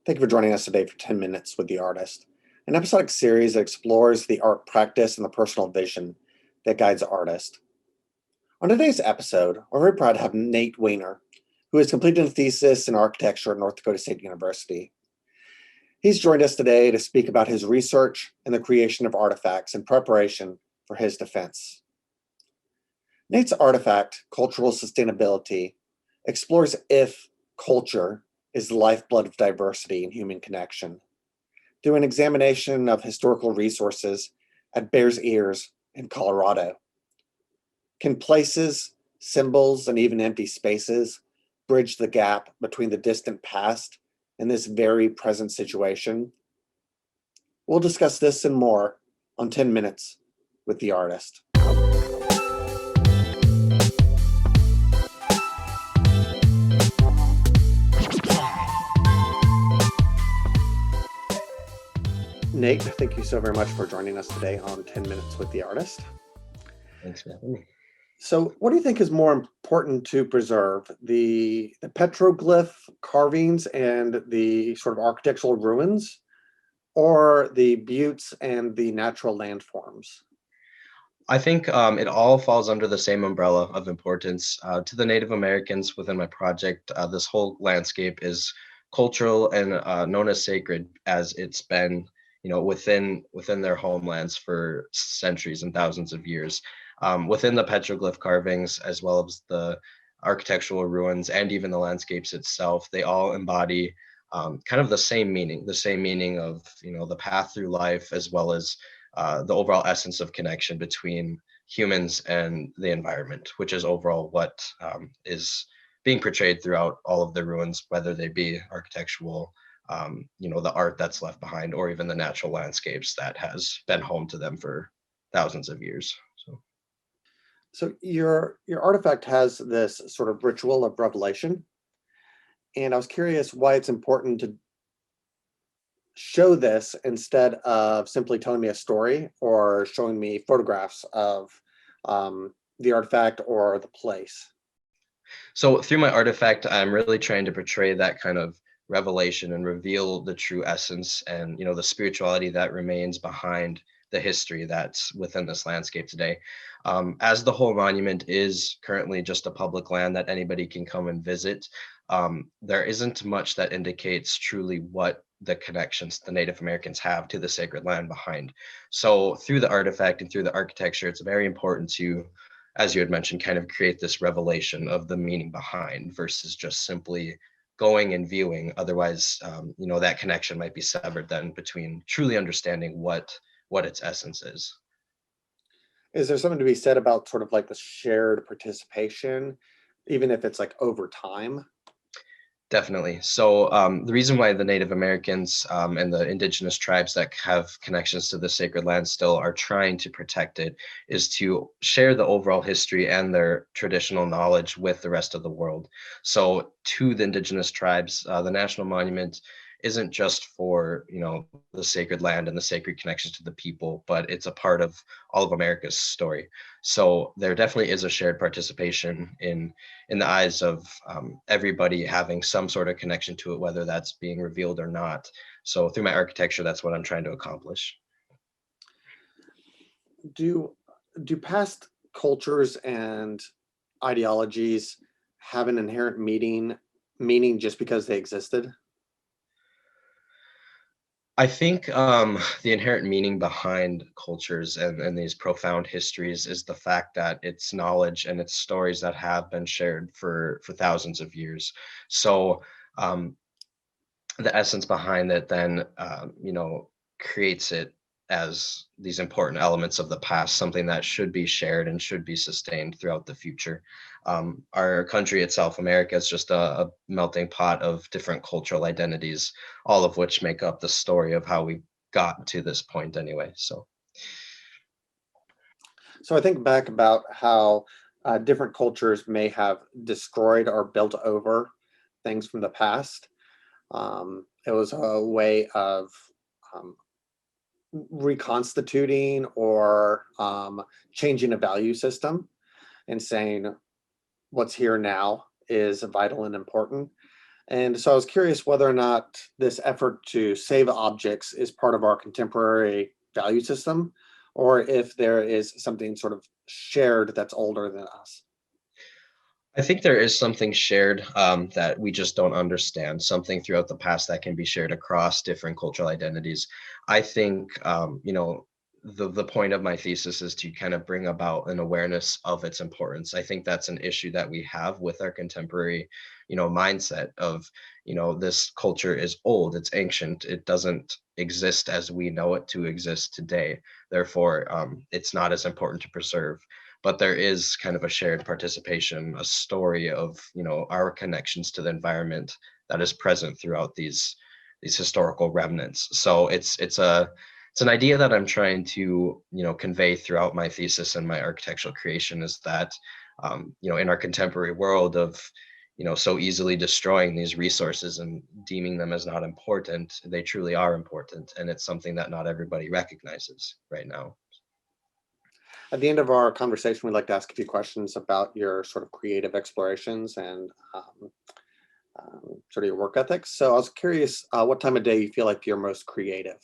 Thank you for joining us today for 10 Minutes with the Artist, an episodic series that explores the art practice and the personal vision that guides the artist. On today's episode, we're very proud to have Nate Wanner, who has completed a thesis in architecture at North Dakota State University. He's joined us today to speak about his research and the creation of artifacts in preparation for his defense. Nate's artifact, Cultural Sustainability, explores if culture is the lifeblood of diversity and human connection through an examination of historical resources at Bears Ears in Colorado. Can places, symbols, and even empty spaces bridge the gap between the distant past and this very present situation? We'll discuss this and more on 10 Minutes with the Artist. Nate, thank you so very much for joining us today on 10 Minutes with the Artist. Thanks for having me. So what do you think is more important to preserve, the petroglyph carvings and the sort of architectural ruins, or the buttes and the natural landforms? I think it all falls under the same umbrella of importance. To the Native Americans within my project, this whole landscape is cultural and known as sacred, as it's been, within their homelands for centuries and thousands of years. Within the petroglyph carvings, as well as the architectural ruins and even the landscapes itself, they all embody kind of the same meaning of, the path through life, as well as the overall essence of connection between humans and the environment, which is overall what is being portrayed throughout all of the ruins, whether they be architectural, the art that's left behind, or even the natural landscapes that has been home to them for thousands of years. So your artifact has this sort of ritual of revelation, and I was curious why it's important to show this instead of simply telling me a story or showing me photographs of the artifact or the place. So through my artifact, I'm really trying to portray that kind of revelation and reveal the true essence and, the spirituality that remains behind the history that's within this landscape today. As the whole monument is currently just a public land that anybody can come and visit, there isn't much that indicates truly what the connections the Native Americans have to the sacred land behind. So through the artifact and through the architecture, it's very important to, as you had mentioned, kind of create this revelation of the meaning behind versus just simply going and viewing. Otherwise, that connection might be severed then between truly understanding what its essence is. Is there something to be said about sort of like the shared participation, even if it's like over time? Definitely. So the reason why the Native Americans and the indigenous tribes that have connections to the sacred land still are trying to protect it is to share the overall history and their traditional knowledge with the rest of the world. So to the indigenous tribes, the National Monument isn't just for, the sacred land and the sacred connections to the people, but it's a part of all of America's story. So there definitely is a shared participation in the eyes of everybody having some sort of connection to it, whether that's being revealed or not. So through my architecture, that's what I'm trying to accomplish. Do past cultures and ideologies have an inherent meaning just because they existed? I think the inherent meaning behind cultures and these profound histories is the fact that it's knowledge and it's stories that have been shared for thousands of years. So the essence behind it then, creates it as these important elements of the past, something that should be shared and should be sustained throughout the future. Our country itself, America, is just a melting pot of different cultural identities, all of which make up the story of how we got to this point anyway. So I think back about how different cultures may have destroyed or built over things from the past. It was a way of reconstituting or changing a value system and saying what's here now is vital and important. And so I was curious whether or not this effort to save objects is part of our contemporary value system, or if there is something sort of shared that's older than us. I think there is something shared that we just don't understand, something throughout the past that can be shared across different cultural identities. I think, the point of my thesis is to kind of bring about an awareness of its importance. I think that's an issue that we have with our contemporary, mindset of, this culture is old, it's ancient, it doesn't exist as we know it to exist today. Therefore, it's not as important to preserve, but there is kind of a shared participation, a story of our connections to the environment that is present throughout these historical remnants. So it's an idea that I'm trying to convey throughout my thesis and my architectural creation, is that in our contemporary world of so easily destroying these resources and deeming them as not important, they truly are important, and it's something that not everybody recognizes right now. At the end of our conversation, we'd like to ask a few questions about your sort of creative explorations and sort of your work ethics. So I was curious, what time of day you feel like you're most creative?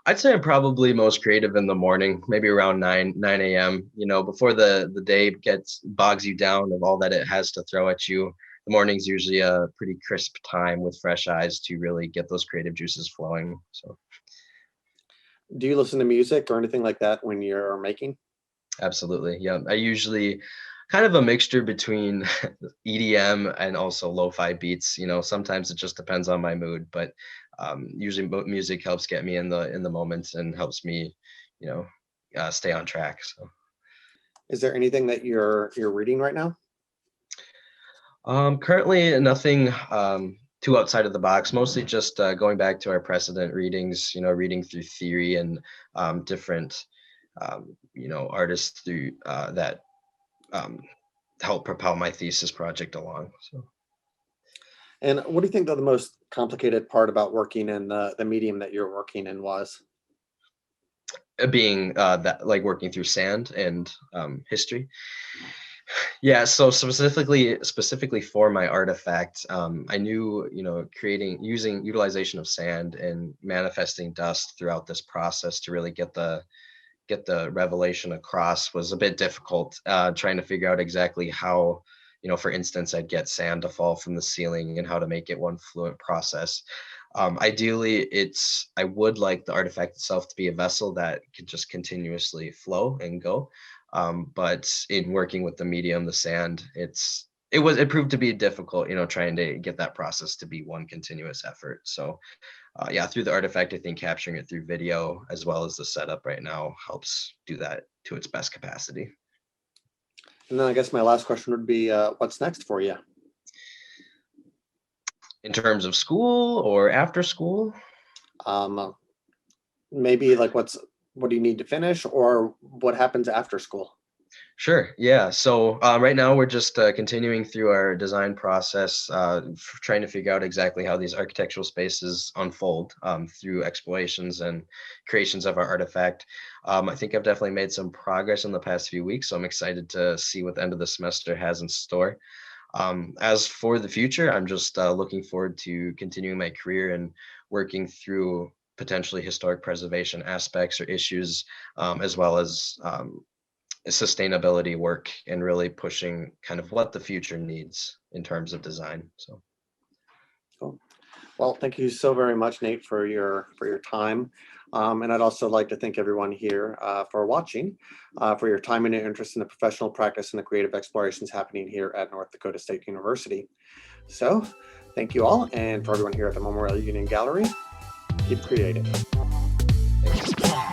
I'd say I'm probably most creative in the morning, maybe around 9 a.m. Before the day gets bogs you down of all that it has to throw at you. The morning's usually a pretty crisp time with fresh eyes to really get those creative juices flowing. So Do you listen to music or anything like that when you're making? absolutely, yeah. I usually kind of a mixture between EDM and also lo-fi beats. Sometimes it just depends on my mood, but usually music helps get me in the moment and helps me, you know, stay on track. So Is there anything that you're reading right now? currently nothing too outside of the box. Mostly just going back to our precedent readings. Reading through theory and different artists through that um, help propel my thesis project along. So And what do you think that the most complicated part about working in the medium that you're working in was? being that like working through sand and history. Yeah, so specifically for my artifact, I knew, creating using utilization of sand and manifesting dust throughout this process to really get the revelation across was a bit difficult. Trying to figure out exactly how, for instance, I'd get sand to fall from the ceiling and how to make it one fluent process. Ideally, I would like the artifact itself to be a vessel that could just continuously flow and go. But in working with the medium, the sand, it proved to be difficult, trying to get that process to be one continuous effort. So yeah, through the artifact, I think capturing it through video as well as the setup right now helps do that to its best capacity. And then I guess my last question would be, what's next for you? In terms of school or after school? Um, Maybe like what do you need to finish, or what happens after school? Sure. Yeah. So right now we're just continuing through our design process, trying to figure out exactly how these architectural spaces unfold through explorations and creations of our artifact. I think I've definitely made some progress in the past few weeks, so I'm excited to see what the end of the semester has in store. As for the future, I'm just looking forward to continuing my career and working through potentially historic preservation aspects or issues, as well as sustainability work and really pushing kind of what the future needs in terms of design. So Cool. Well, thank you so very much, Nate, for your time. And I'd also like to thank everyone here for watching, for your time and your interest in the professional practice and the creative explorations happening here at North Dakota State University. So thank you all, and for everyone here at the Memorial Union Gallery, keep creating. thank you.